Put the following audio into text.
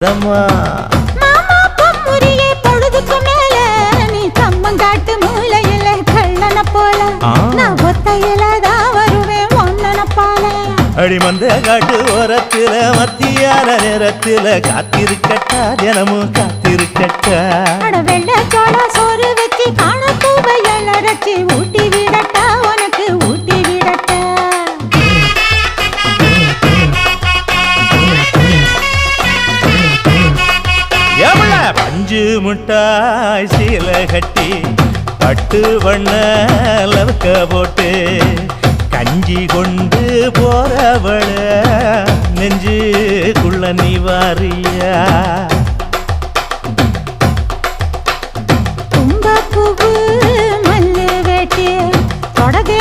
மாமா பொம்முரியே பொழுதுக்கு மேல நீ கம்மங்காட்டு மூலையில கள்ளன போல நான் ஒத்தையிலதான் வருவேன் ஒன்னன போல அடிமந்த காட்டு ஓரத்துல மத்தியான நேரத்துல காத்திருக்கட்டா தினமும் காத்திருக்கட்டா வெள்ள சோள சோறு வச்சு காண பூவையல் அரைச்சி ஊட்டி விடட்டா உனக்கு ஊட்டி விடட்டா பஞ்சு முட்டாய் சீல கட்டி பட்டு வண்ண லவக்க போட்டு கஞ்சி கொண்டு போறவள நெஞ்சுக்குள்ள நீ வாரியா தும்பப்பூவு மல்லு வேட்டி தொடதே